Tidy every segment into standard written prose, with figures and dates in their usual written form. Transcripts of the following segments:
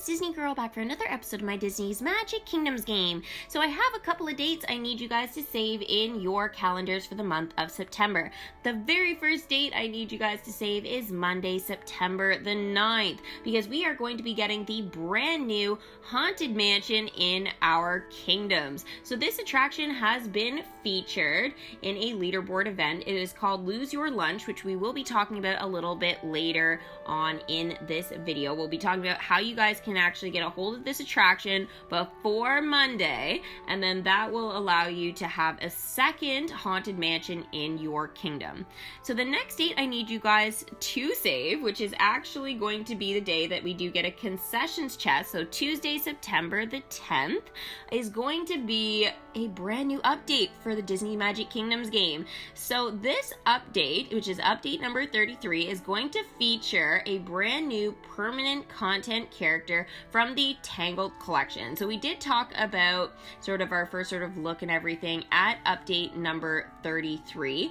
it's Disney Girl back for another episode of my Disney's Magic Kingdoms game. So I have a couple of dates I need you guys to save in your calendars for the month of September. The very first date I need you guys to save is Monday, September the 9th, because we are going to be getting the brand new Haunted Mansion in our kingdoms. So this attraction has been featured in a leaderboard event. It is called Lose Your Lunch, which we will be talking about a little bit later on in this video. We'll be talking about how you guys can actually get a hold of this attraction before Monday, and then that will allow you to have a second Haunted Mansion in your kingdom. So the next date I need you guys to save, which is actually going to be the day that we do get a concessions chest, so Tuesday, September the 10th, is going to be a brand new update for the Disney Magic Kingdoms game. So this update, which is update number 33, is going to feature a brand new permanent content character from the Tangled collection. So we did talk about sort of our first sort of look and everything at update number 33.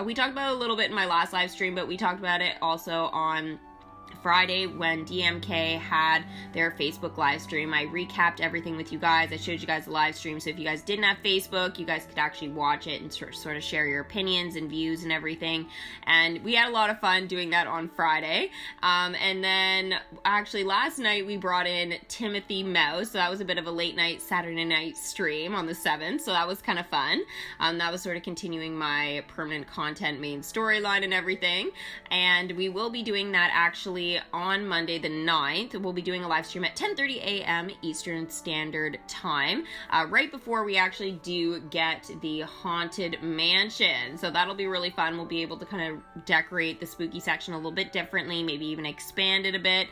We talked about it a little bit in my last live stream, but we talked about it also on Friday when DMK had their Facebook live stream. I recapped everything with you guys. I showed you guys the live stream, so if you guys didn't have Facebook, you guys could actually watch it and sort of share your opinions and views and everything. And we had a lot of fun doing that on Friday. And then actually last night we brought in Timothy Mouse, so that was a bit of a late night Saturday night stream on the 7th, so that was kind of fun. That was sort of continuing my permanent content main storyline and everything. And we will be doing that actually on Monday the 9th. We'll be doing a live stream at 10:30 a.m. Eastern Standard Time, right before we actually do get the Haunted Mansion. So that'll be really fun. We'll be able to kind of decorate the spooky section a little bit differently, maybe even expand it a bit,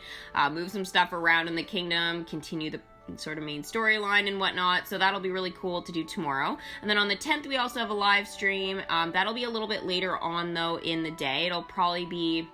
move some stuff around in the kingdom, continue the sort of main storyline and whatnot. So that'll be really cool to do tomorrow. And then on the 10th, we also have a live stream. That'll be a little bit later on though in the day. It'll probably be,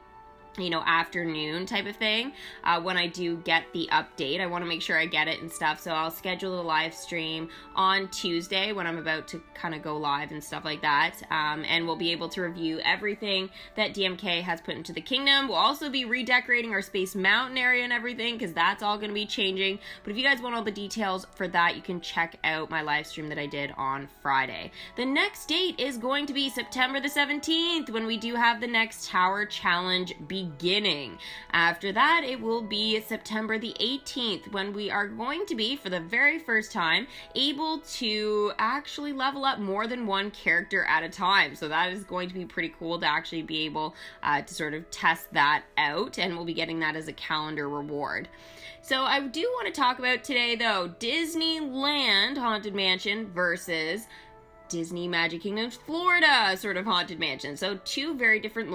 you know, afternoon type of thing. When I do get the update, I want to make sure I get it and stuff, so I'll schedule a live stream on Tuesday when I'm about to kind of go live and stuff like that, and we'll be able to review everything that DMK has put into the kingdom. We'll also be redecorating our Space Mountain area and everything, because that's all going to be changing. But if you guys want all the details for that, you can check out my live stream that I did on Friday. The next date is going to be September the 17th, when we do have the next Tower Challenge beginning. After that, it will be September the 18th, when we are going to be, for the very first time, able to actually level up more than one character at a time. So that is going to be pretty cool to actually be able to sort of test that out, and we'll be getting that as a calendar reward. So I do want to talk about today, though, Disneyland Haunted Mansion versus Disney Magic Kingdoms Florida sort of Haunted Mansion. So two very different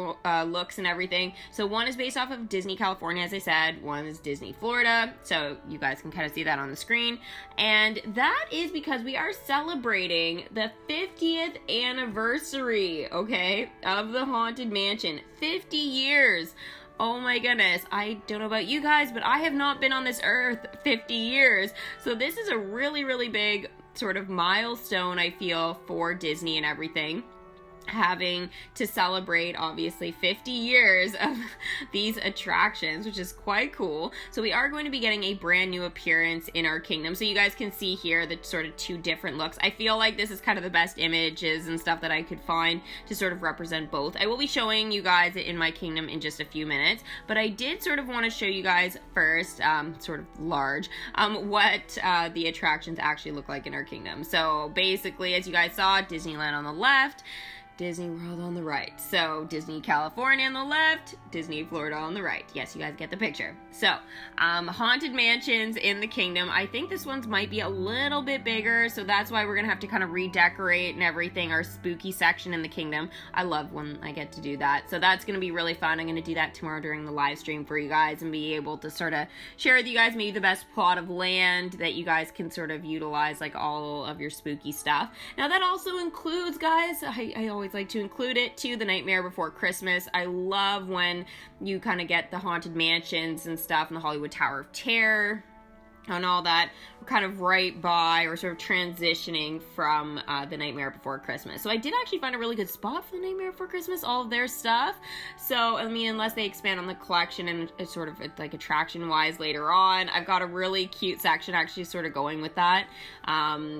looks and everything. So one is based off of Disney California, as I said. One is Disney Florida. So you guys can kind of see that on the screen. And that is because we are celebrating the 50th anniversary, okay, of the Haunted Mansion. 50 years. Oh my goodness, I don't know about you guys, but I have not been on this earth 50 years. So this is a really, really big sort of milestone, I feel, for Disney and everything, having to celebrate obviously 50 years of these attractions, which is quite cool. So we are going to be getting a brand new appearance in our kingdom. So you guys can see here the sort of two different looks. I feel like this is kind of the best images and stuff that I could find to sort of represent both. I will be showing you guys it in my kingdom in just a few minutes, but I did sort of want to show you guys first, sort of large, what the attractions actually look like in our kingdom. So basically, as you guys saw, Disneyland on the left, Disney World on the right. So Disney California on the left, Disney Florida on the right. Yes, you guys get the picture. So Haunted Mansions in the kingdom. I think this one's might be a little bit bigger, so that's why we're gonna have to kind of redecorate and everything, our spooky section in the kingdom. I love when I get to do that. So that's gonna be really fun. I'm gonna do that tomorrow during the live stream for you guys and be able to sort of share with you guys maybe the best plot of land that you guys can sort of utilize, like all of your spooky stuff. Now that also includes, guys, I always like to include it too, The Nightmare Before Christmas. I love when you kind of get the Haunted Mansions and stuff, and the Hollywood Tower of Terror. and all that. We're kind of right by, or sort of transitioning from The Nightmare Before Christmas. So I did actually find a really good spot for The Nightmare Before Christmas, all of their stuff. So, I mean, unless they expand on the collection and it's sort of like attraction-wise later on, I've got a really cute section actually sort of going with that,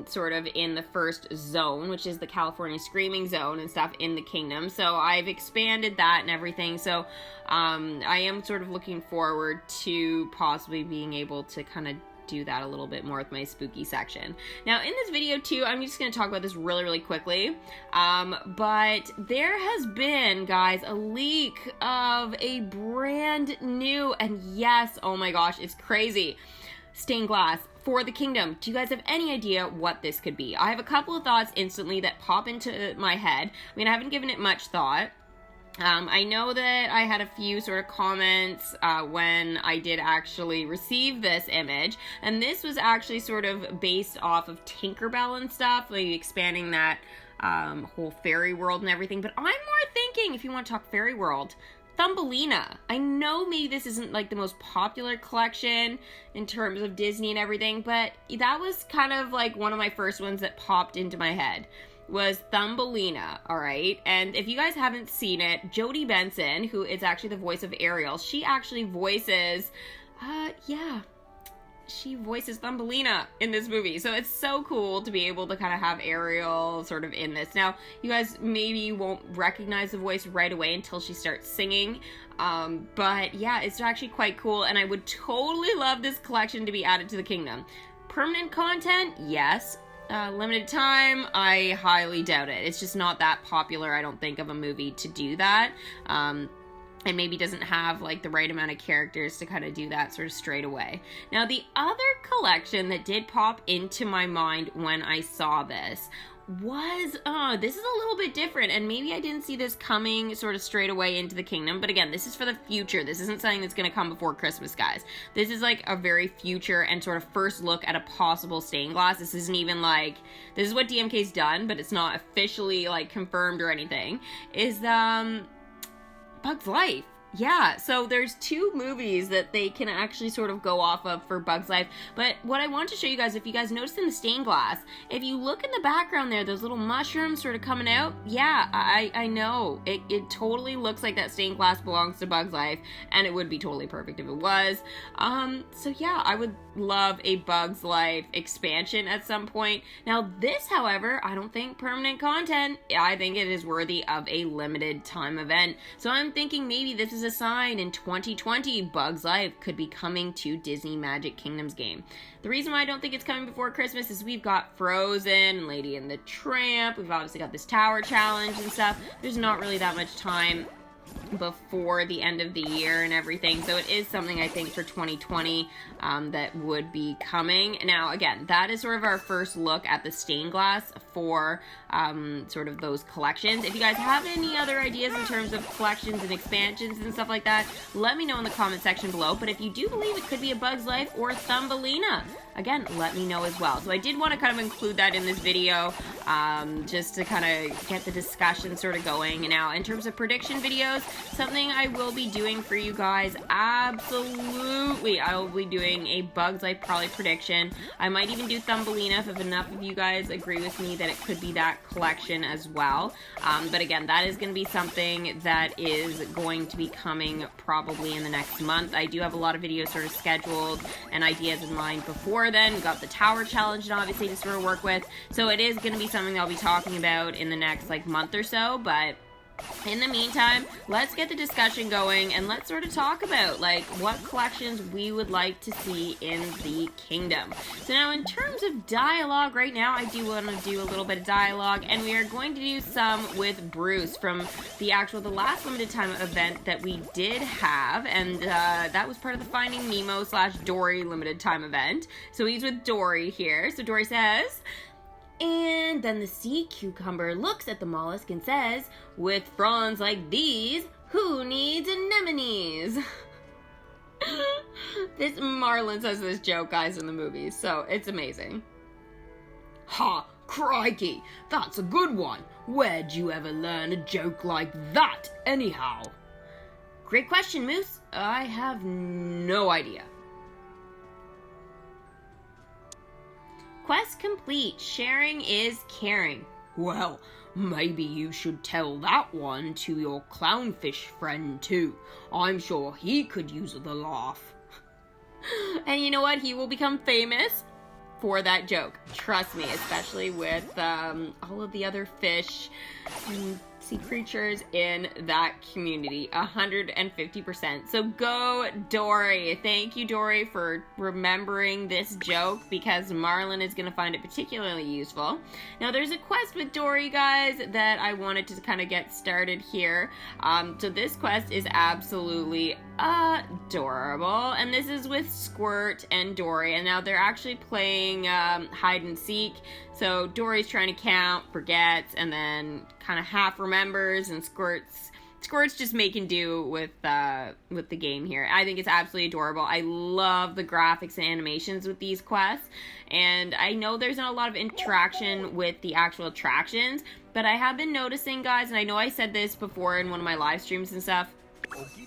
sort of in the first zone, which is the California Screaming Zone and stuff in the kingdom. So I've expanded that and everything. So I am sort of looking forward to possibly being able to kind of do that a little bit more with my spooky section. Now in this video too, I'm just going to talk about this really quickly, but there has been, guys, a leak of a brand new, and yes, oh my gosh, it's crazy, stained glass for the kingdom. Do you guys have any idea what this could be? I have a couple of thoughts instantly that pop into my head. I mean, I haven't given it much thought. I know that I had a few sort of comments when I did actually receive this image, and this was actually sort of based off of Tinkerbell and stuff, like expanding that whole fairy world and everything. But I'm more thinking, if you want to talk fairy world, Thumbelina. I know maybe this isn't like the most popular collection in terms of Disney and everything, but that was kind of like one of my first ones that popped into my head. Was Thumbelina, alright? And if you guys haven't seen it, Jodie Benson, who is actually the voice of Ariel, she actually voices, she voices Thumbelina in this movie. So it's so cool to be able to kind of have Ariel sort of in this. Now, you guys maybe won't recognize the voice right away until she starts singing. But yeah, it's actually quite cool, and I would totally love this collection to be added to the kingdom. Permanent content? Yes. Limited time, I highly doubt it. It's just not that popular, I don't think, of a movie to do that. And maybe doesn't have like the right amount of characters to kind of do that sort of straight away. Now, the other collection that did pop into my mind when I saw this was, this is a little bit different, and maybe I didn't see this coming sort of straight away into the kingdom, but again, this is for the future. This isn't something that's going to come before Christmas, guys. This is like a very future and sort of first look at a possible stained glass. This isn't even like, this is what DMK's done, but it's not officially like confirmed or anything, is Bug's Life. Yeah, so there's two movies that they can actually sort of go off of for Bug's Life. But what I want to show you guys, if you guys noticed in the stained glass, if you look in the background there, those little mushrooms sort of coming out, yeah, I know. It totally looks like that stained glass belongs to Bug's Life, and it would be totally perfect if it was. So yeah, I would love a Bug's Life expansion at some point. Now this, however, I don't think permanent content. I think it is worthy of a limited time event. So I'm thinking maybe this is a sign in 2020 Bug's Life could be coming to Disney Magic Kingdoms game. The reason why I don't think it's coming before Christmas is we've got Frozen and Lady and the Tramp. We've obviously got this tower challenge and stuff. There's not really that much time before the end of the year and everything, so it is something I think for 2020 that would be coming. Now again, that is sort of our first look at the stained glass for sort of those collections. If you guys have any other ideas in terms of collections and expansions and stuff like that, let me know in the comment section below. But if you do believe it could be a Bug's Life or Thumbelina, again, let me know as well. So I did want to kind of include that in this video, just to kind of get the discussion sort of going. Now, in terms of prediction videos, something I will be doing for you guys, absolutely, I will be doing a Bug's Life probably prediction. I might even do Thumbelina if enough of you guys agree with me that it could be that collection as well. But again, that is going to be something that is going to be coming probably in the next month. I do have a lot of videos sort of scheduled and ideas in mind before then. We've got the tower challenge and obviously to sort of work with. So it is going to be something I'll be talking about in the next like month or so, but in the meantime, let's get the discussion going and let's sort of talk about like what collections we would like to see in the kingdom. So now in terms of dialogue right now, I do want to do a little bit of dialogue, and we are going to do some with Bruce from the last limited time event that we did have, and that was part of the Finding Nemo / Dory limited time event. So he's with Dory here. So Dory says, and then the sea cucumber looks at the mollusk and says, with fronds like these, who needs anemones? Marlin says this joke, guys, in the movies, so it's amazing. Ha, crikey, that's a good one. Where'd you ever learn a joke like that, anyhow? Great question, Moose. I have no idea. quest complete. Sharing is caring. Well, maybe you should tell that one to your clownfish friend too. I'm sure he could use the laugh. And you know what? He will become famous for that joke. Trust me, especially with all of the other fish and sea creatures in that community. 150%. So go, Dory. Thank you, Dory, for remembering this joke, because Marlon is going to find it particularly useful. Now, there's a quest with Dory, guys, that I wanted to kind of get started here. So this quest is absolutely adorable, and this is with Squirt and Dory, and now they're actually playing hide and seek. So Dory's trying to count, forgets, and then kind of half remembers, and Squirt's just making do with the game here. I think it's absolutely adorable. I love the graphics and animations with these quests, and I know there's not a lot of interaction with the actual attractions, but I have been noticing, guys, and I know I said this before in one of my live streams and stuff,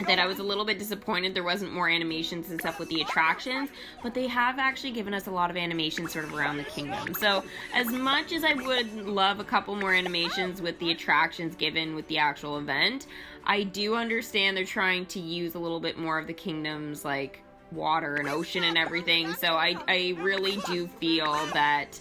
that I was a little bit disappointed there wasn't more animations and stuff with the attractions, but they have actually given us a lot of animations sort of around the kingdom. So as much as I would love a couple more animations with the attractions given with the actual event, I do understand they're trying to use a little bit more of the kingdom's like water and ocean and everything, so I really do feel that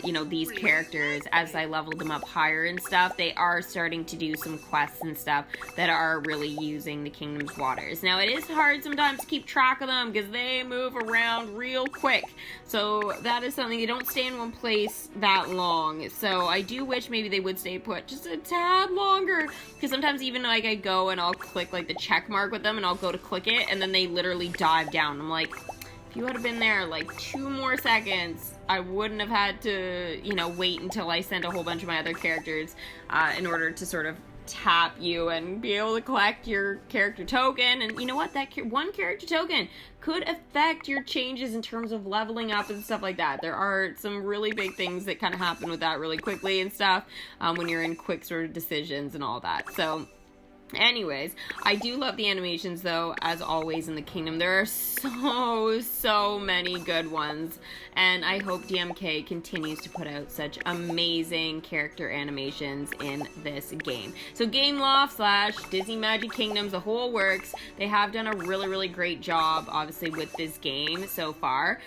you know, these characters, as I leveled them up higher and stuff, they are starting to do some quests and stuff that are really using the kingdom's waters. Now, it is hard sometimes to keep track of them because they move around real quick, so that is something. They don't stay in one place that long, so I do wish maybe they would stay put just a tad longer, because sometimes even like I go and I'll click like the check mark with them and I'll go to click it and then they literally dive down. I'm like, if you would have been there like 2 more seconds, I wouldn't have had to, you know, wait until I sent a whole bunch of my other characters in order to sort of tap you and be able to collect your character token. And you know what? That one character token could affect your changes in terms of leveling up and stuff like that. There are some really big things that kind of happen with that really quickly and stuff when you're in quick sort of decisions and all that. So anyways, I do love the animations, though, as always in the kingdom. There are so many good ones, and I hope DMK continues to put out such amazing character animations in this game. So Gameloft / Disney Magic Kingdoms, the whole works, they have done a really great job, obviously, with this game so far.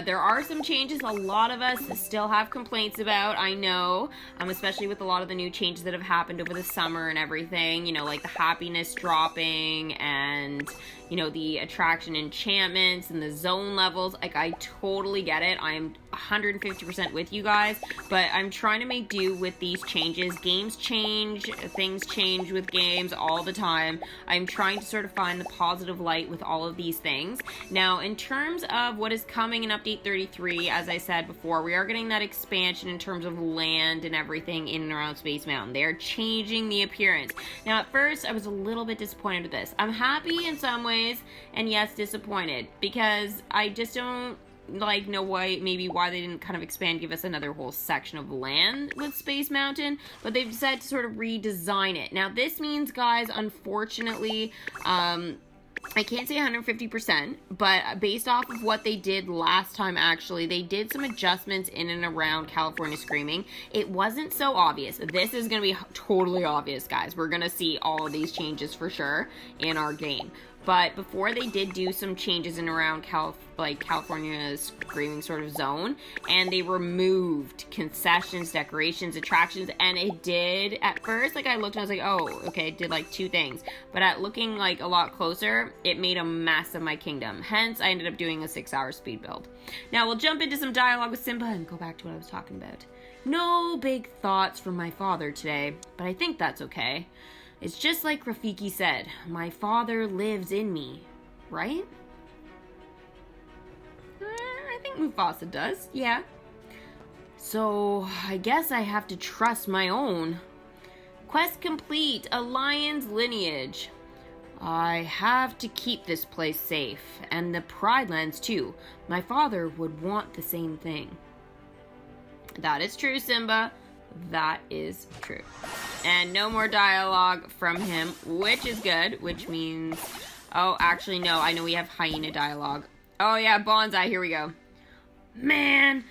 There are some changes a lot of us still have complaints about, I know, especially with a lot of the new changes that have happened over the summer and everything, you know, like the happiness dropping and, you know, the attraction enchantments and the zone levels. Like, I totally get it. I'm 150% with you guys, but I'm trying to make do with these changes. Games change, things change with games all the time. I'm trying to sort of find the positive light with all of these things. Now, in terms of what is coming in Update 33, as I said before, we are getting that expansion in terms of land and everything in and around Space Mountain. They're changing the appearance. Now, at first, I was a little bit disappointed with this. I'm happy in some ways, and yes, disappointed, because I just don't like know why they didn't kind of expand, give us another whole section of land with Space Mountain, but they've decided to sort of redesign it. Now, this means, guys, unfortunately, I can't say 150%, but based off of what they did last time, actually, they did some adjustments in and around California Screaming. It wasn't so obvious. This is going to be totally obvious, guys. We're going to see all of these changes for sure in our game. But before, they did do some changes in around California's Screaming sort of zone, and they removed concessions, decorations, attractions, and it did, at first, like, I looked and I was like, oh, okay, it did like 2 things. But at looking like a lot closer, it made a mess of my kingdom. Hence, I ended up doing a 6-hour speed build. Now, we'll jump into some dialogue with Simba and go back to what I was talking about. No big thoughts from my father today, but I think that's okay. It's just like Rafiki said, my father lives in me, right? I think Mufasa does, yeah. So, I guess I have to trust my own. Quest complete, a lion's lineage. I have to keep this place safe, and the Pride Lands too. My father would want the same thing. That is true, Simba. That is true. And no more dialogue from him, which is good, which means... Oh, actually, no. I know we have hyena dialogue. Oh, yeah, Bonsai. Here we go. Man,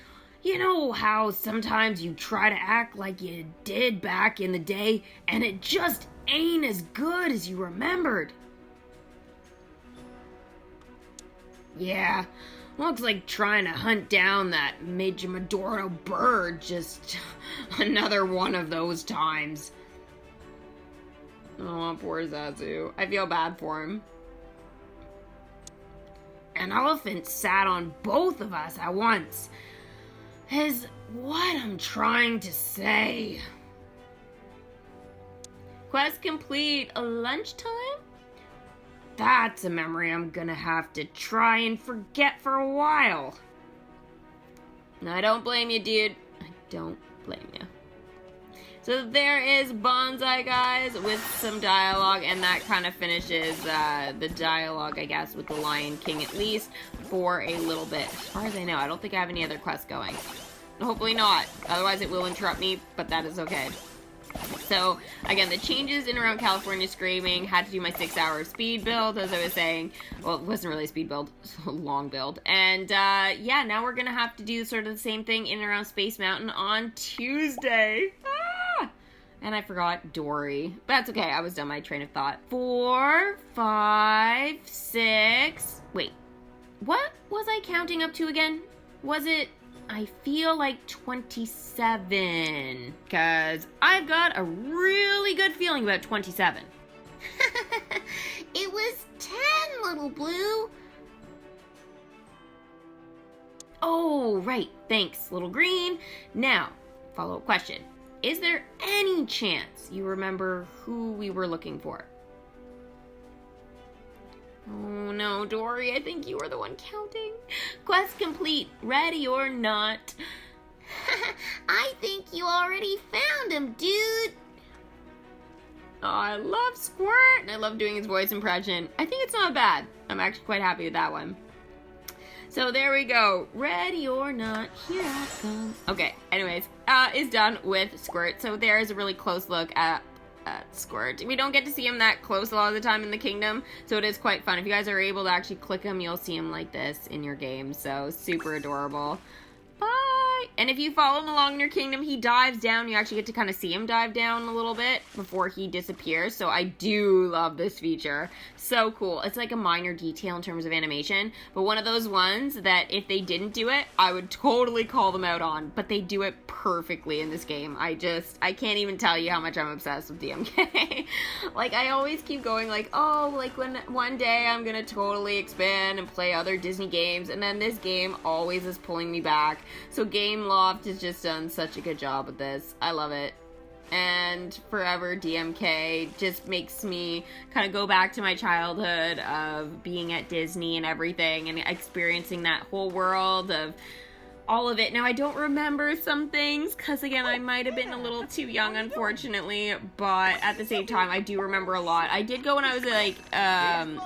You know how sometimes you try to act like you did back in the day, and it just ain't as good as you remembered? Yeah, looks like trying to hunt down that Majorado bird, just another one of those times. Oh, poor Zazu. I feel bad for him. An elephant sat on both of us at once, is what I'm trying to say. Quest complete. Lunchtime? That's a memory I'm gonna have to try and forget for a while. I don't blame you, dude. I don't blame you. So there is Bonsai, guys, with some dialogue, and that kind of finishes the dialogue, I guess, with the Lion King, at least for a little bit. As far as I know, I don't think I have any other quests going. Hopefully not. Otherwise, it will interrupt me, but that is okay. So, again, the changes in around California Screaming had to do my 6-hour speed build, as I was saying. Well, it wasn't really a speed build, it was a long build. And, yeah, now we're gonna have to do sort of the same thing in and around Space Mountain on Tuesday. And I forgot Dory. But that's okay, I was done my train of thought. 4, 5, 6... Wait, what was I counting up to again? Was it... I feel like 27, because I've got a really good feeling about 27. It was 10, Little Blue. Oh, right. Thanks, Little Green. Now, follow-up question. Is there any chance you remember who we were looking for? Oh no, Dory, I think you were the one counting. Quest complete, ready or not. I think you already found him, dude. Oh, I love Squirt, and I love doing his voice impression. I think it's not bad. I'm actually quite happy with that one. So there we go. Ready or not, here I come. Okay, anyways, is done with Squirt. So there's a really close look at Squirt. We don't get to see him that close a lot of the time in the kingdom, so it is quite fun. If you guys are able to actually click him, you'll see him like this in your game, so super adorable. Bye! And if you follow him along in your kingdom, he dives down. You actually get to kind of see him dive down a little bit before he disappears, so I do love this feature. So cool. It's like a minor detail in terms of animation, but one of those ones that if they didn't do it, I would totally call them out on, but they do it perfectly in this game. I can't even tell you how much I'm obsessed with DMK. Like, I always keep going like, oh, like when one day I'm gonna totally expand and play other Disney games, and then this game always is pulling me back. So Gameloft has just done such a good job with this. I love it. And forever DMK just makes me kind of go back to my childhood of being at Disney and everything and experiencing that whole world of all of it. Now, I don't remember some things because, again, I might have been a little too young, unfortunately, but at the same time, I do remember a lot. I did go when I was, like,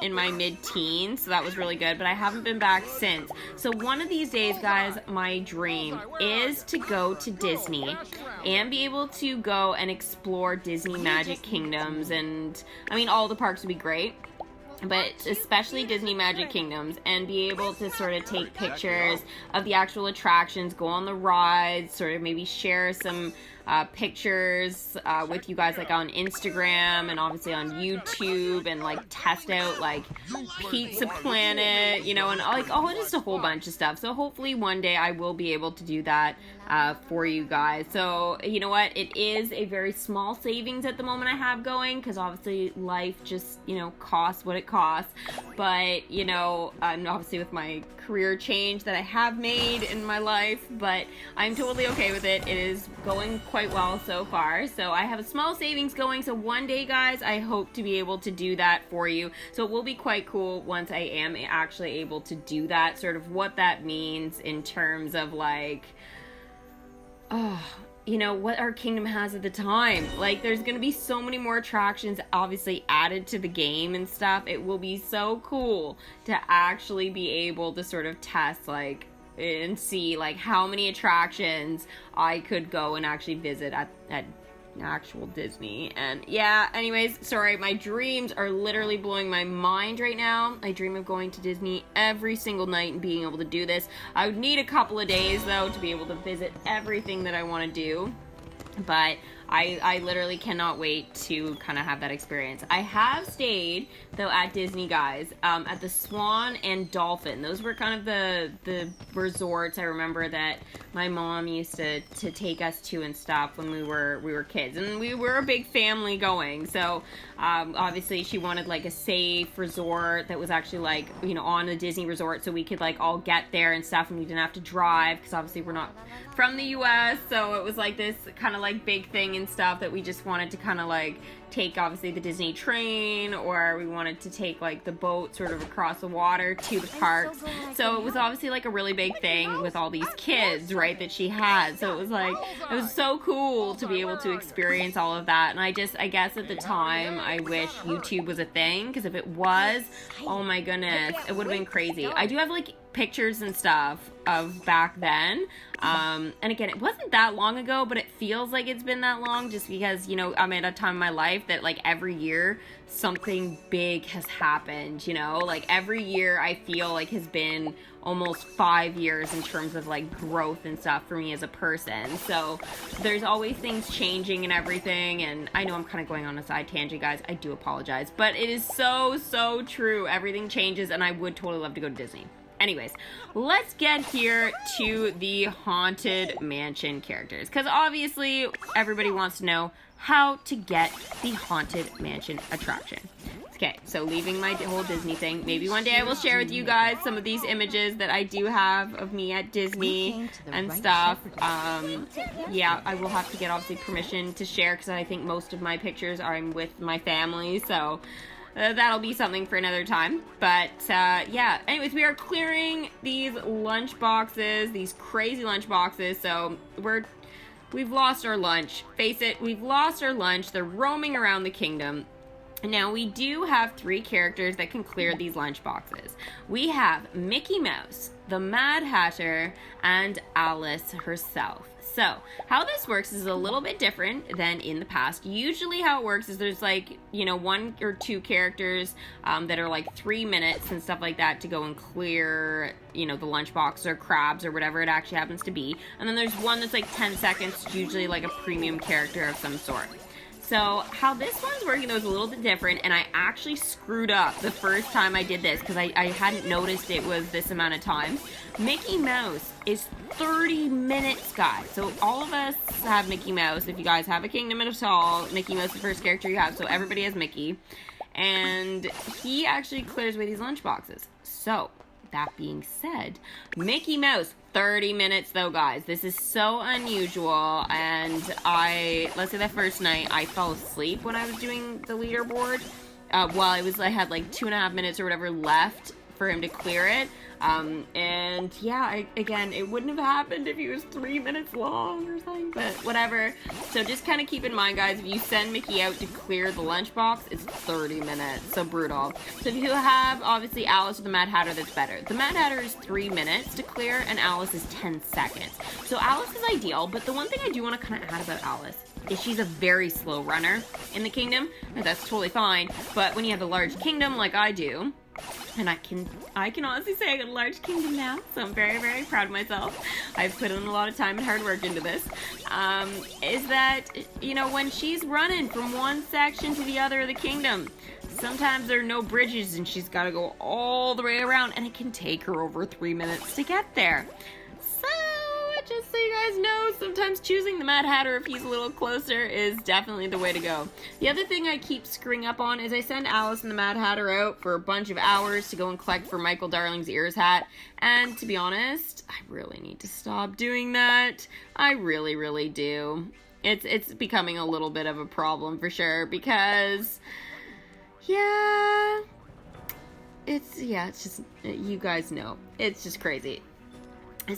in my mid-teens, so that was really good, but I haven't been back since. So one of these days, guys, my dream is to go to Disney and be able to go and explore Disney Magic Kingdoms, and, I mean, all the parks would be great, but especially Disney Magic Kingdoms, and be able to sort of take pictures of the actual attractions, go on the rides, sort of maybe share some pictures with you guys, like on Instagram and obviously on YouTube, and like test out like Pizza Planet, you know, and like just a whole bunch of stuff. So hopefully one day I will be able to do that for you guys. So you know what, it is a very small savings at the moment I have going, because obviously life just, you know, costs what it costs, but you know, and obviously with my career change that I have made in my life, but I'm totally okay with it. It is going quite well so far, so I have a small savings going, so one day, guys, I hope to be able to do that for you. So it will be quite cool once I am actually able to do that, sort of what that means in terms of like, you know, what our kingdom has at the time. Like, there's gonna be so many more attractions obviously added to the game and stuff. It will be so cool to actually be able to sort of test like and see like how many attractions I could go and actually visit at actual Disney. And yeah, anyways, sorry, my dreams are literally blowing my mind right now. I dream of going to Disney every single night and being able to do this. I would need a couple of days though to be able to visit everything that I want to do, but I literally cannot wait to kind of have that experience. I have stayed, though, at Disney, guys, at the Swan and Dolphin. Those were kind of the resorts I remember that my mom used to take us to and stuff when we were kids. And we were a big family going. So, obviously, she wanted, like, a safe resort that was actually, like, you know, on a Disney resort so we could, like, all get there and stuff and we didn't have to drive because, obviously, we're not from the U.S., so it was, like, this kind of, like, big thing and stuff that we just wanted to kind of like take, obviously, the Disney train, or we wanted to take like the boat sort of across the water to the parks. So it was obviously like a really big thing with all these kids, right, that she had. So it was like, it was so cool to be able to experience all of that. And I guess at the time I wish YouTube was a thing, because if it was, oh my goodness, it would have been crazy. I do have like pictures and stuff of back then, and again, it wasn't that long ago, but it feels like it's been that long just because, you know, I'm at a time in my life that like every year something big has happened, you know, like every year I feel like has been almost 5 years in terms of like growth and stuff for me as a person. So there's always things changing and everything, and I know I'm kind of going on a side tangent, guys, I do apologize, but it is so true. Everything changes, and I would totally love to go to Disney. Anyways, let's get here to the Haunted Mansion characters, because obviously everybody wants to know how to get the Haunted Mansion attraction. Okay, so leaving my whole Disney thing, maybe one day I will share with you guys some of these images that I do have of me at Disney and stuff. Yeah, I will have to get obviously permission to share, because I think most of my pictures are with my family, so that'll be something for another time. But yeah, anyways, we are clearing these lunch boxes, these crazy lunch boxes. So we've lost our lunch. Face it, we've lost our lunch. They're roaming around the kingdom. Now, we do have 3 characters that can clear these lunch boxes. We have Mickey Mouse, the Mad Hatter, and Alice herself. So, how this works is a little bit different than in the past. Usually how it works is there's like, you know, 1 or 2 characters that are like 3 minutes and stuff like that to go and clear, you know, the lunchbox or crabs or whatever it actually happens to be. And then there's one that's like 10 seconds, usually like a premium character of some sort. So how this one's working though is a little bit different, and I actually screwed up the first time I did this because I hadn't noticed it was this amount of time. Mickey Mouse is 30 minutes, guys. So all of us have Mickey Mouse. If you guys have a kingdom at all, Mickey Mouse is the first character you have, so everybody has Mickey. And he actually clears away these lunch boxes. So, that being said, Mickey Mouse, 30 minutes though, guys. This is so unusual, and let's say that first night, I fell asleep when I was doing the leaderboard, while I had like 2.5 minutes or whatever left for him to clear it. And yeah, again, it wouldn't have happened if he was 3 minutes long or something, but whatever. So just kind of keep in mind, guys, if you send Mickey out to clear the lunchbox, it's 30 minutes. So brutal. So if you have, obviously, Alice or the Mad Hatter, that's better. The Mad Hatter is 3 minutes to clear, and Alice is 10 seconds. So Alice is ideal, but the one thing I do want to kind of add about Alice is she's a very slow runner in the kingdom, and that's totally fine. But when you have a large kingdom like I do, and I can honestly say I got a large kingdom now, so I'm very proud of myself. I've put in a lot of time and hard work into this. Is that, you know, when she's running from one section to the other of the kingdom, sometimes there are no bridges and she's got to go all the way around, and it can take her over 3 minutes to get there. So, just so you guys know, sometimes choosing the Mad Hatter if he's a little closer is definitely the way to go. The other thing I keep screwing up on is I send Alice and the Mad Hatter out for a bunch of hours to go and collect for Michael Darling's ears hat. And to be honest, I really need to stop doing that. I really do. It's becoming a little bit of a problem for sure, because it's just, you guys know, it's just crazy.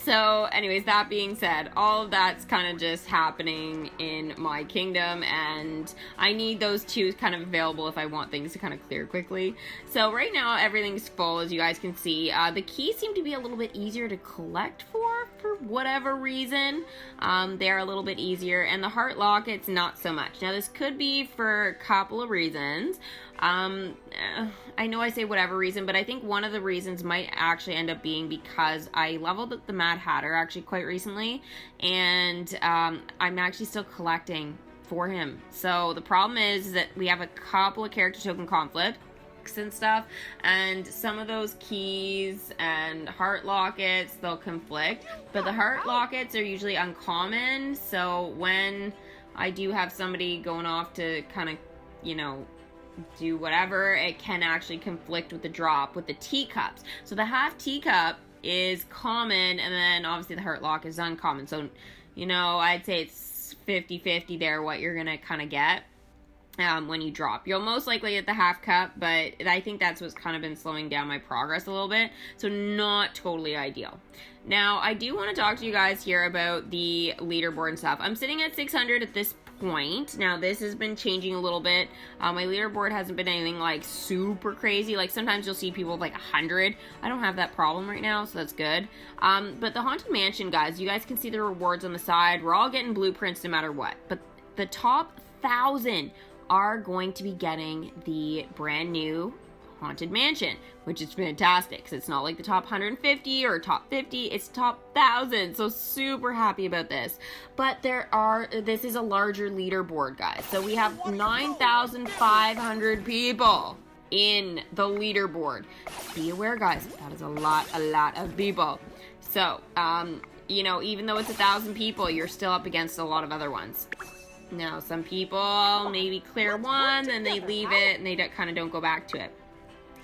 So anyways, that being said, all of that's kind of just happening in my kingdom, and I need those two kind of available if I want things to kind of clear quickly. So right now everything's full, as you guys can see. The keys seem to be a little bit easier to collect for whatever reason. They're a little bit easier, and the heart lockets not so much. Now this could be for a couple of reasons. I know I say whatever reason, but I think one of the reasons might actually end up being because I leveled up the Mad Hatter actually quite recently, and I'm actually still collecting for him. So the problem is that we have a couple of character token conflicts and stuff, and some of those keys and heart lockets, they'll conflict, but the heart lockets are usually uncommon, so when I do have somebody going off to kind of, you know, do whatever, it can actually conflict with the drop with the teacups. So the half teacup is common, and then obviously the heart lock is uncommon. So, you know, I'd say it's 50-50 there what you're gonna kind of get when you drop. You'll most likely get the half cup, but I think that's what's kind of been slowing down my progress a little bit. So not totally ideal. Now, I do want to talk to you guys here about the leaderboard and stuff. I'm sitting at 600 at this point. Now, this has been changing a little bit. My leaderboard hasn't been anything like super crazy. Like sometimes you'll see people with like 100. I don't have that problem right now, so that's good. But the Haunted Mansion, guys, you guys can see the rewards on the side. We're all getting blueprints no matter what. But the top 1,000 are going to be getting the brand new Haunted Mansion, which is fantastic because it's not like the top 150 or top 50, it's top 1,000. So super happy about this. But this is a larger leaderboard, guys. So we have 9,500 people in the leaderboard. Be aware, guys, that is a lot of people. So, you know, even though it's 1,000 people, you're still up against a lot of other ones. Now, some people maybe clear one, then they leave it, and they kind of don't go back to it.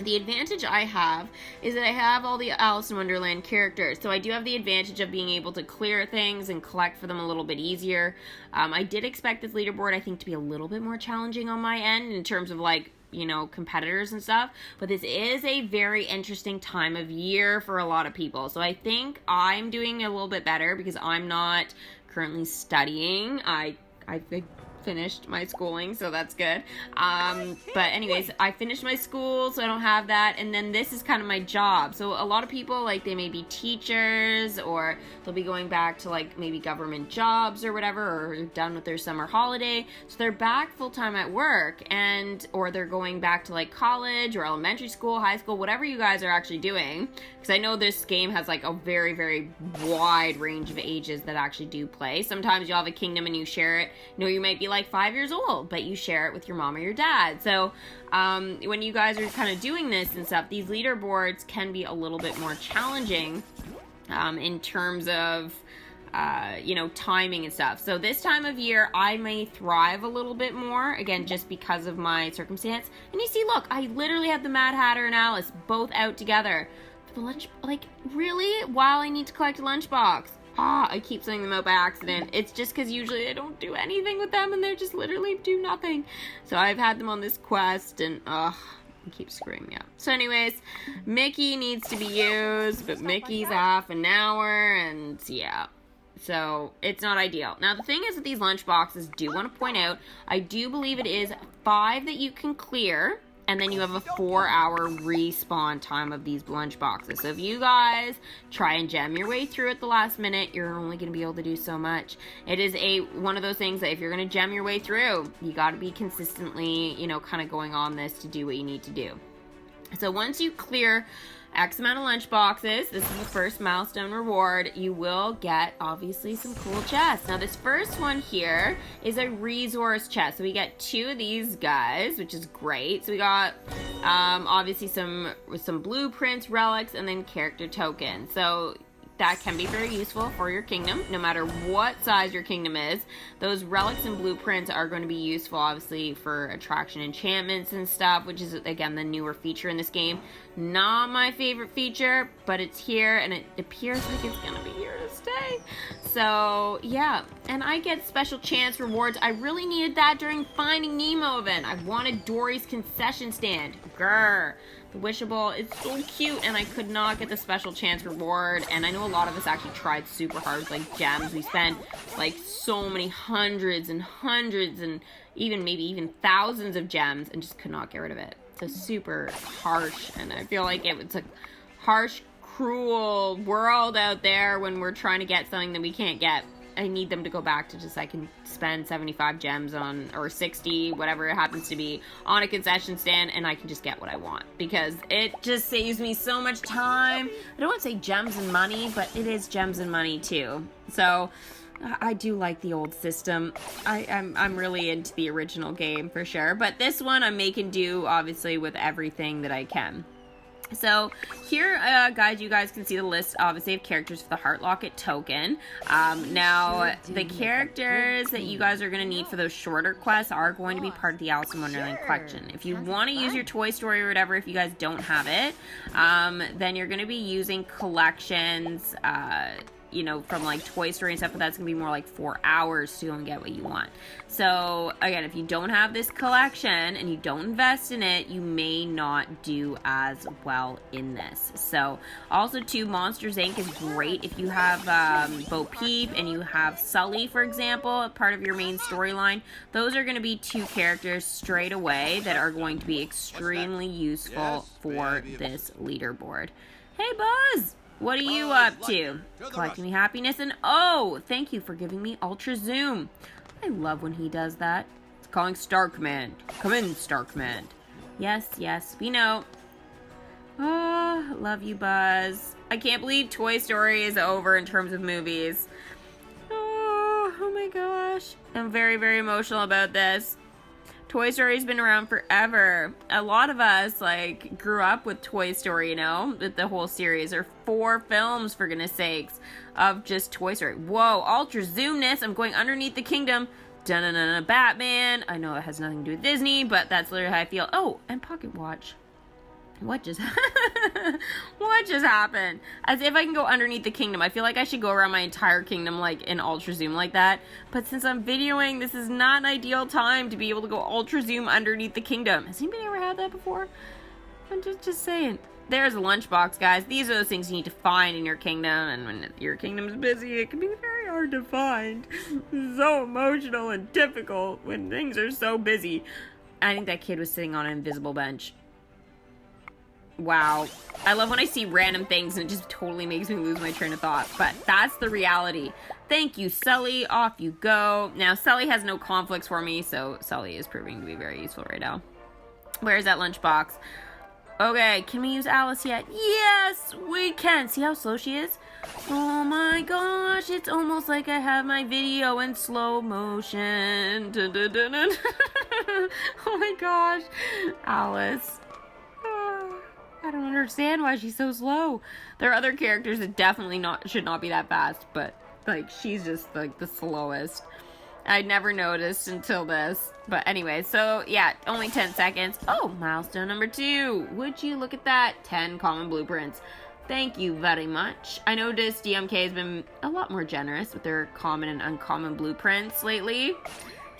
The advantage I have is that I have all the Alice in Wonderland characters, so I do have the advantage of being able to clear things and collect for them a little bit easier. I did expect this leaderboard, I think, to be a little bit more challenging on my end in terms of, like, you know, competitors and stuff, but this is a very interesting time of year for a lot of people, so I think I'm doing a little bit better because I'm not currently studying. I finished my schooling, so that's good. But anyways, I finished my school, so I don't have that, and then this is kind of my job. So a lot of people, like, they may be teachers, or they'll be going back to, like, maybe government jobs or whatever, or done with their summer holiday, so they're back full-time at work, or they're going back to, like, college or elementary school, high school, whatever you guys are actually doing, because I know this game has, like, a very, very wide range of ages that actually do play. Sometimes you'll have a kingdom and you share it. You know, you might be like 5 years old, but you share it with your mom or your dad. So when you guys are kind of doing this and stuff, these leaderboards can be a little bit more challenging in terms of you know, timing and stuff. So this time of year, I may thrive a little bit more, again, just because of my circumstance. And you see, look, I literally have the Mad Hatter and Alice both out together. The lunch, like, really? While I need to collect a lunchbox. I keep sending them out by accident. It's just because usually I don't do anything with them and they're just literally do nothing. So I've had them on this quest and it keeps screwing me up. So anyways, Mickey needs to be used, but Mickey's half an hour and yeah. So it's not ideal. Now the thing is with these lunch boxes, do want to point out, I do believe it is 5 that you can clear. And then you have a 4-hour respawn time of these lunch boxes. So if you guys try and jam your way through at the last minute, you're only going to be able to do so much. It is one of those things that if you're going to jam your way through, you got to be consistently, you know, kind of going on this to do what you need to do. So once you clear X amount of lunch boxes, this is the first milestone reward, you will get obviously some cool chests. Now this first one here is a resource chest. So we get 2 of these guys, which is great. So we got obviously some blueprints, relics, and then character tokens. So that can be very useful for your kingdom, no matter what size your kingdom is. Those relics and blueprints are going to be useful, obviously, for attraction enchantments and stuff, which is, again, the newer feature in this game. Not my favorite feature, but it's here, and it appears like it's going to be here to stay. So, yeah. And I get special chance rewards. I really needed that during Finding Nemo event. I wanted Dory's concession stand. Grr. The Wishable is so cute, and I could not get the special chance reward. And I know a lot of us actually tried super hard with, like, gems. We spent, like, so many hundreds and hundreds and even thousands of gems and just could not get rid of it. So super harsh, and I feel like it's a harsh, cruel world out there when we're trying to get something that we can't get. I need them to go back to just, I can spend 75 gems on, or 60, whatever it happens to be, on a concession stand, and I can just get what I want. Because it just saves me so much time. I don't want to say gems and money, but it is gems and money too. So, I do like the old system. I'm really into the original game for sure. But this one I'm making do, obviously, with everything that I can. So here, guys, you guys can see the list, obviously, of characters for the Heart Locket token. Now, the characters that you guys are going to need for those shorter quests are going to be part of the Alice in Wonderland collection. If you want to use your Toy Story or whatever, if you guys don't have it, then you're going to be using collections, you know, from like Toy Story and stuff, but that's gonna be more like 4 hours to go and get what you want. So again, if you don't have this collection and you don't invest in it, you may not do as well in this. So also too, Monsters Inc. is great if you have Bo Peep and you have Sully, for example, part of your main storyline. Those are gonna be 2 characters straight away that are going to be extremely useful for this leaderboard. Hey Buzz! What are you up to? Collecting me happiness, and oh, thank you for giving me Ultra Zoom. I love when he does that. It's calling Star Command. Come in, Star Command. Yes, yes, we know. Oh, love you, Buzz. I can't believe Toy Story is over in terms of movies. Oh my gosh. I'm very, very emotional about this. Toy Story's been around forever. A lot of us, like, grew up with Toy Story, you know, with the whole series. There are 4 films, for goodness sakes, of just Toy Story. Whoa, Ultra Zoomness. I'm going underneath the kingdom. Dun-dun-dun-dun, Batman. I know it has nothing to do with Disney, but that's literally how I feel. Oh, and Pocket Watch. What just happened? As if I can go underneath the kingdom. I feel like I should go around my entire kingdom like in ultra zoom like that. But since I'm videoing, this is not an ideal time to be able to go ultra zoom underneath the kingdom. Has anybody ever had that before? I'm just saying. There's a lunchbox, guys. These are those things you need to find in your kingdom. And when your kingdom's busy, it can be very hard to find. It's so emotional and difficult when things are so busy. I think that kid was sitting on an invisible bench. Wow. I love when I see random things and it just totally makes me lose my train of thought. But that's the reality. Thank you, Sully. Off you go. Now, Sully has no conflicts for me, so Sully is proving to be very useful right now. Where's that lunchbox? Okay, can we use Alice yet? Yes, we can. See how slow she is? Oh my gosh, it's almost like I have my video in slow motion. Dun, dun, dun, dun. Oh my gosh. Alice. I don't understand why she's so slow. There are other characters that definitely should not be that fast, but like she's just like the slowest. I never noticed until this. But anyway, so yeah, only 10 seconds. Oh, milestone number 2. Would you look at that? 10 common blueprints. Thank you very much. I noticed DMK has been a lot more generous with their common and uncommon blueprints lately.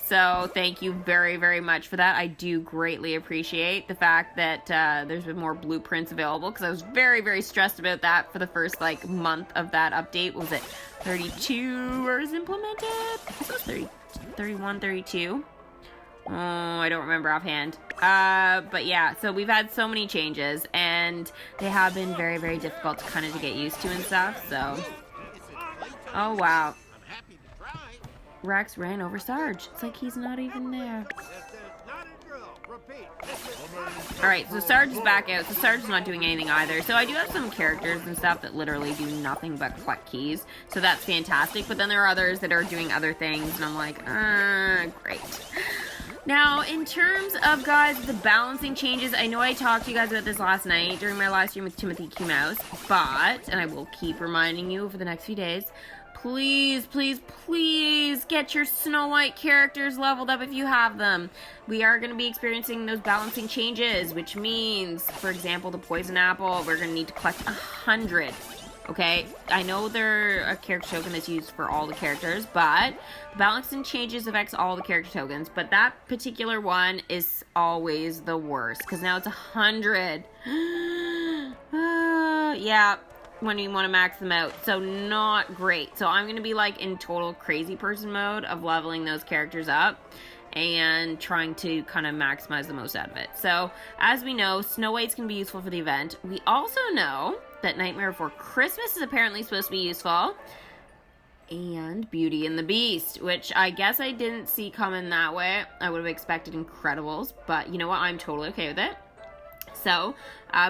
So thank you very, very much for that. I do greatly appreciate the fact that there's been more blueprints available because I was very, very stressed about that for the first like month of that update. What was it? 32 was implemented? I guess it was 30, 31, 32. Oh, I don't remember offhand. But yeah, so we've had so many changes and they have been very, very difficult to kind of get used to and stuff. So, oh wow. Rex ran over Sarge. It's like he's not even there. Alright, so Sarge is back out. So Sarge is not doing anything either. So I do have some characters and stuff that literally do nothing but collect keys. So that's fantastic. But then there are others that are doing other things. And I'm like, great. Now, in terms of, guys, the balancing changes, I know I talked to you guys about this last night during my live stream with Timothy Q Mouse. But, and I will keep reminding you over the next few days, please, please, please get your Snow White characters leveled up if you have them. We are going to be experiencing those balancing changes, which means, for example, the Poison Apple, we're going to need to collect 100. Okay, I know they're a character token that's used for all the characters, but the balance and changes affects all the character tokens, but that particular one is always the worst, because now it's 100. Yeah, when you want to max them out, so not great. So I'm going to be like in total crazy person mode of leveling those characters up and trying to kind of maximize the most out of it. So, as we know, Snow White's can be useful for the event. We also know that Nightmare Before Christmas is apparently supposed to be useful. And Beauty and the Beast, which I guess I didn't see coming that way. I would have expected Incredibles, but you know what? I'm totally okay with it. So,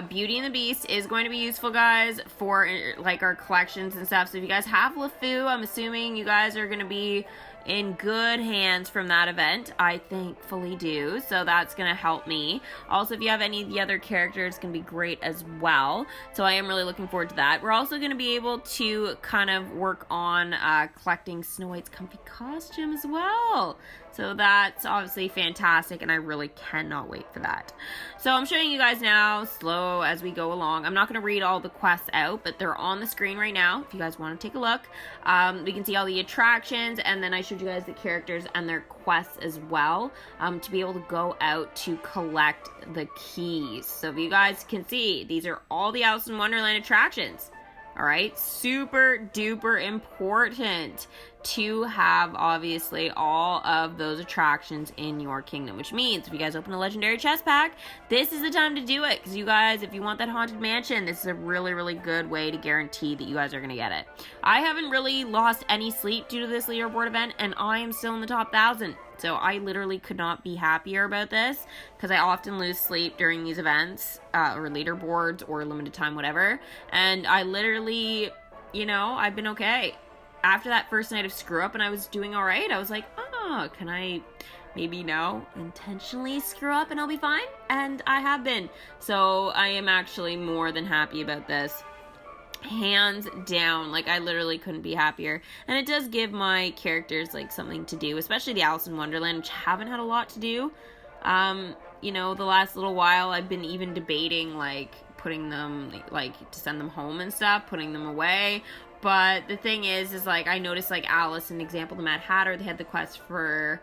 Beauty and the Beast is going to be useful, guys, for like our collections and stuff. So if you guys have LeFou, I'm assuming you guys are going to be in good hands from that event. I thankfully do, so that's going to help me. Also, if you have any of the other characters, it's going to be great as well. So I am really looking forward to that. We're also going to be able to kind of work on collecting Snow White's comfy costume as well. So that's obviously fantastic, and I really cannot wait for that. So I'm showing you guys now, slow as we go along. I'm not going to read all the quests out, but they're on the screen right now if you guys want to take a look. We can see all the attractions, and then I showed you guys the characters and their quests as well, to be able to go out to collect the keys. So if you guys can see, these are all the Alice in Wonderland attractions. All right, super duper important to have, obviously, all of those attractions in your kingdom, which means if you guys open a legendary chest pack, this is the time to do it, because you guys, if you want that haunted mansion, this is a really, really good way to guarantee that you guys are going to get it. I haven't really lost any sleep due to this leaderboard event, and I am still in the top 1,000. So I literally could not be happier about this, because I often lose sleep during these events, or leaderboards, or limited time, whatever. And I literally, you know, I've been okay. After that first night of screw up and I was doing all right, I was like, oh, can I maybe intentionally screw up and I'll be fine? And I have been. So I am actually more than happy about this. Hands down, like I literally couldn't be happier. And it does give my characters like something to do, especially the Alice in Wonderland, which haven't had a lot to do. You know, the last little while I've been even debating like putting them, like to send them home and stuff, putting them away. But the thing is like I noticed like Alice, an example, the Mad Hatter, they had the quest for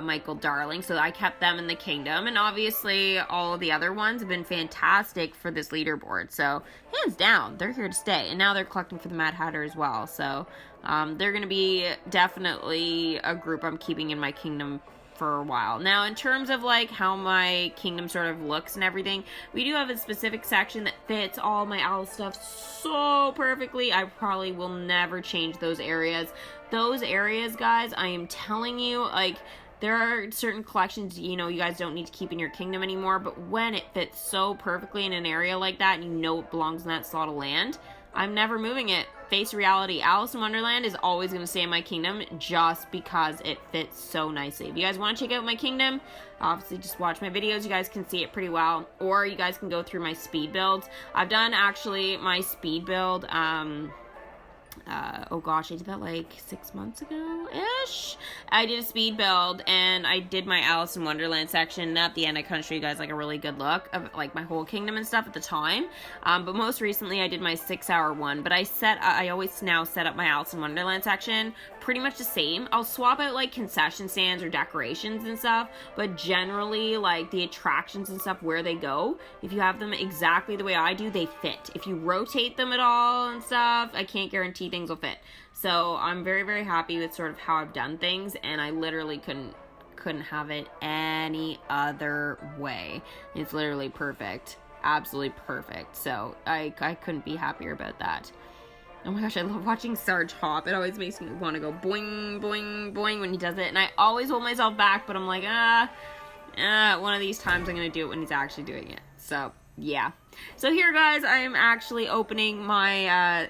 Michael Darling, so I kept them in the kingdom, and obviously all of the other ones have been fantastic for this leaderboard, so hands down, they're here to stay, and now they're collecting for the Mad Hatter as well, so they're going to be definitely a group I'm keeping in my kingdom for a while. Now, in terms of like how my kingdom sort of looks and everything, we do have a specific section that fits all my Alice stuff so perfectly. I probably will never change those areas. Those areas, guys, I am telling you, like, there are certain collections, you know, you guys don't need to keep in your kingdom anymore, but when it fits so perfectly in an area like that and you know it belongs in that slot of land, I'm never moving it. Face reality, Alice in Wonderland is always going to stay in my kingdom just because it fits so nicely. If you guys want to check out my kingdom, obviously just watch my videos. You guys can see it pretty well. Or you guys can go through my speed builds. I've done actually my speed build, oh gosh, I did that like 6 months ago-ish. I did a speed build, and I did my Alice in Wonderland section, and at the end I kind of show you guys like a really good look of like my whole kingdom and stuff at the time, but most recently I did my 6-hour one, but I always now set up my Alice in Wonderland section pretty much the same. I'll swap out like concession stands or decorations and stuff, but generally like the attractions and stuff where they go, if you have them exactly the way I do, they fit. If you rotate them at all and stuff, I can't guarantee things will fit. So I'm very, very happy with sort of how I've done things, and I literally couldn't have it any other way. It's literally perfect. Absolutely perfect. So I couldn't be happier about that. Oh my gosh, I love watching Sarge hop. It always makes me want to go boing, boing, boing when he does it. And I always hold myself back, but I'm like, one of these times I'm going to do it when he's actually doing it. So, yeah. So here, guys, I am actually opening my,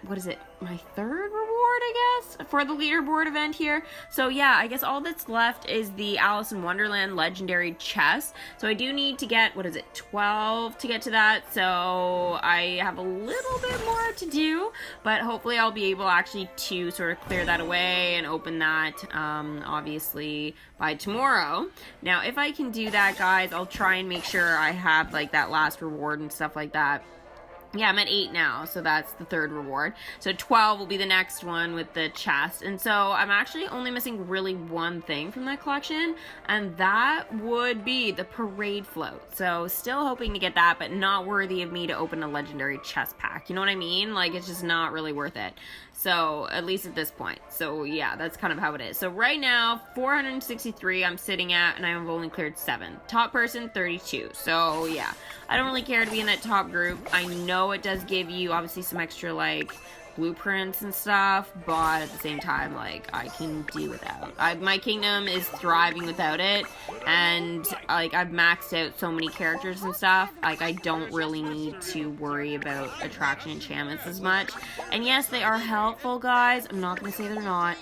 my third reward, I guess, for the leaderboard event here. So yeah, I guess all that's left is the Alice in Wonderland legendary chest. So I do need to get, 12 to get to that. So I have a little bit more to do, but hopefully I'll be able actually to sort of clear that away and open that, obviously by tomorrow. Now, if I can do that, guys, I'll try and make sure I have like that last reward and stuff like that. Yeah, I'm at 8 now, so that's the third reward. So 12 will be the next one with the chest. And so I'm actually only missing really one thing from that collection, and that would be the parade float. So still hoping to get that, but not worthy of me to open a legendary chest pack. You know what I mean? Like, it's just not really worth it. So, at least at this point. So, yeah, that's kind of how it is. So, right now, 463 I'm sitting at, and I've only cleared 7. Top person, 32. So, yeah. I don't really care to be in that top group. I know it does give you, obviously, some extra, like, blueprints and stuff, but at the same time, like, I can do without. My kingdom is thriving without it, and, like, I've maxed out so many characters and stuff, like, I don't really need to worry about attraction enchantments as much. And yes, they are helpful, guys. I'm not going to say they're not,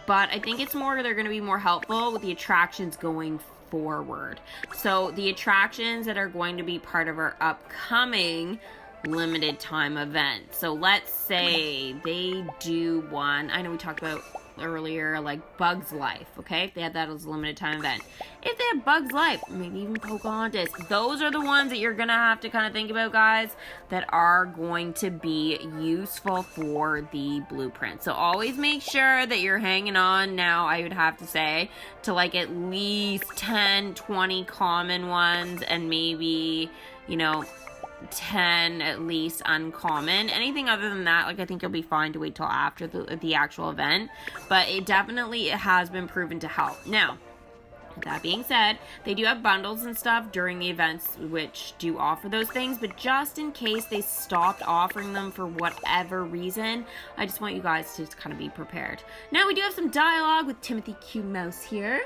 but I think it's more they're going to be more helpful with the attractions going forward. So, the attractions that are going to be part of our upcoming limited time event. So let's say they do one, I know we talked about earlier, like Bug's Life, okay? If they had that as a limited time event. If they have Bug's Life, maybe even Pocahontas, those are the ones that you're gonna have to kind of think about, guys, that are going to be useful for the blueprint. So always make sure that you're hanging on now, I would have to say, to like at least 10, 20 common ones, and maybe, you know, 10 at least uncommon. Anything other than that, like, I think you'll be fine to wait till after the actual event, but it has been proven to help. Now, that being said, they do have bundles and stuff during the events which do offer those things, but just in case they stopped offering them for whatever reason, I just want you guys to kind of be prepared. Now, we do have some dialogue with Timothy Q. Mouse here.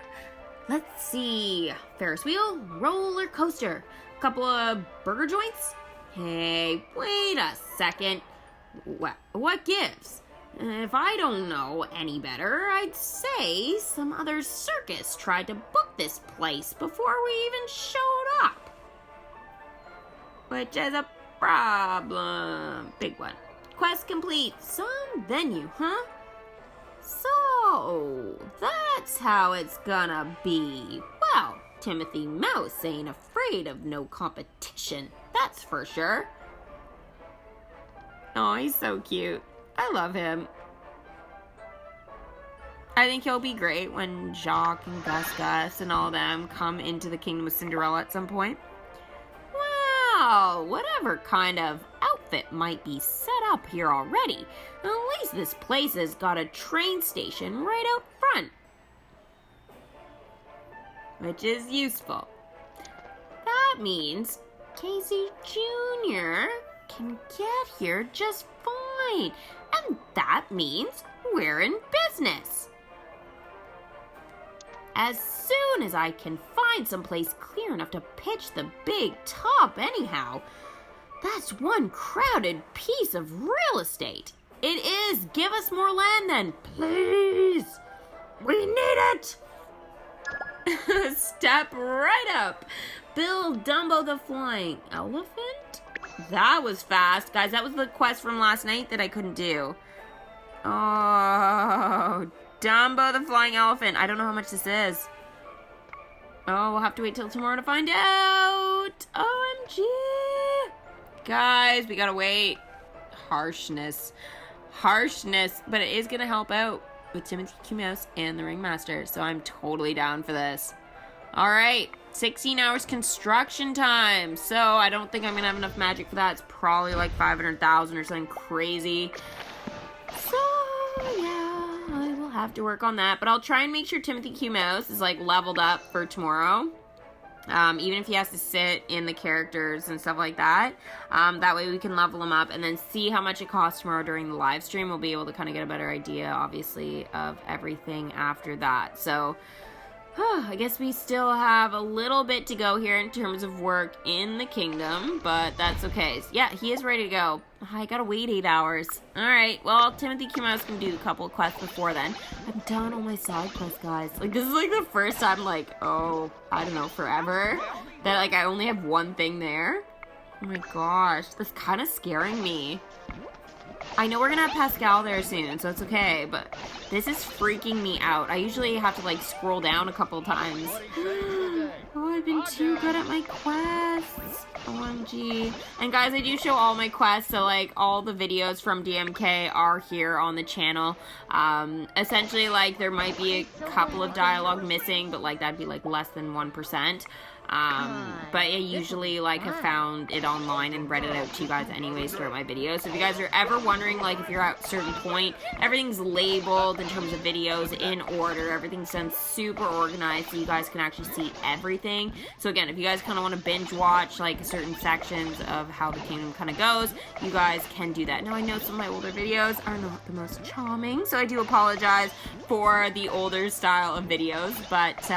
Let's see. Ferris wheel, roller coaster, couple of burger joints. Hey, wait a second. What gives? If I don't know any better, I'd say some other circus tried to book this place before we even showed up. Which is a problem. Big one. Quest complete. Some venue, huh? So, that's how it's gonna be. Well, Timothy Mouse ain't afraid of no competition, that's for sure. Oh, he's so cute. I love him. I think he'll be great when Jacques and Gus and all them come into the Kingdom of Cinderella at some point. Well, whatever kind of outfit might be set up here already, at least this place has got a train station right out front, which is useful. That means Casey Jr. can get here just fine, and that means we're in business. As soon as I can find someplace clear enough to pitch the big top anyhow. That's one crowded piece of real estate. It is. Give us more land then, please. We need it. Step right up. Build Dumbo the Flying Elephant? That was fast. Guys, that was the quest from last night that I couldn't do. Oh, Dumbo the Flying Elephant. I don't know how much this is. Oh, we'll have to wait till tomorrow to find out. OMG. Guys, we gotta wait. Harshness. But it is gonna help out with Timothy Q. Mouse and the Ringmaster, so I'm totally down for this. Alright, 16 hours construction time. So I don't think I'm gonna have enough magic for that. It's probably like 500,000 or something crazy. So, yeah, I will have to work on that. But I'll try and make sure Timothy Q. Mouse is like leveled up for tomorrow. Even if he has to sit in the characters and stuff like that. That way we can level him up and then see how much it costs tomorrow during the live stream. We'll be able to kind of get a better idea, obviously, of everything after that. So, I guess we still have a little bit to go here in terms of work in the kingdom, but that's okay. Yeah, he is ready to go. I gotta wait 8 hours. Alright, well, Timothy Q. Mouse can do a couple of quests before then. I'm done all my side quests, guys. Like, this is like the first time, like, oh, I don't know, forever, that, like, I only have one thing there. Oh my gosh, that's kind of scaring me. I know we're gonna have Pascal there soon, so it's okay, but this is freaking me out. I usually have to, like, scroll down a couple times. Oh, I've been too good at my quests. OMG. And guys, I do show all my quests, so, like, all the videos from DMK are here on the channel. Essentially, like, there might be a couple of dialogue missing, but, like, that'd be, like, less than 1%. But I usually, like, have found it online and read it out to you guys anyways throughout my videos. So if you guys are ever wondering, like, if you're at a certain point, everything's labeled in terms of videos in order. Everything's done super organized so you guys can actually see everything. So again, if you guys kind of want to binge watch, like, certain sections of how the kingdom kind of goes, you guys can do that. Now, I know some of my older videos are not the most charming, so I do apologize for the older style of videos, but,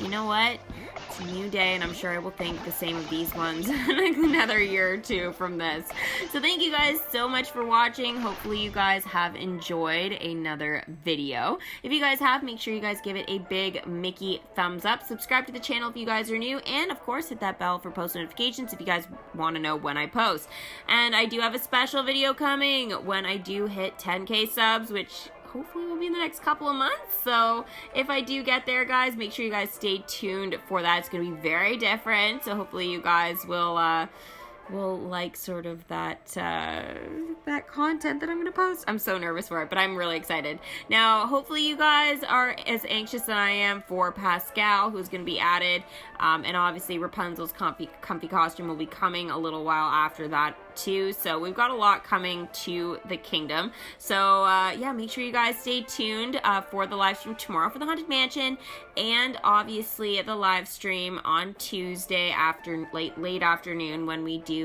you know what? It's a new day, and I'm sure I will think the same of these ones like another year or two from this. So thank you guys so much for watching. Hopefully you guys have enjoyed another video. If you guys have, make sure you guys give it a big Mickey thumbs up. Subscribe to the channel if you guys are new, and of course hit that bell for post notifications if you guys want to know when I post. And I do have a special video coming when I do hit 10K subs, which hopefully will be in the next couple of months. So if I do get there, guys, make sure you guys stay tuned for that. It's going to be very different. So hopefully you guys will like sort of that that content that I'm gonna post. I'm so nervous for it, but I'm really excited. Now, hopefully you guys are as anxious as I am for Pascal, who's gonna be added, and obviously Rapunzel's comfy costume will be coming a little while after that too. So we've got a lot coming to the kingdom. So yeah, make sure you guys stay tuned for the live stream tomorrow for the Haunted Mansion, and obviously the live stream on Tuesday after late afternoon when we do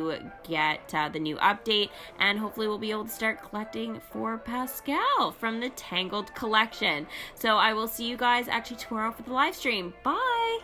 get the new update, and hopefully we'll be able to start collecting for Pascal from the Tangled collection. So I will see you guys actually tomorrow for the live stream. Bye!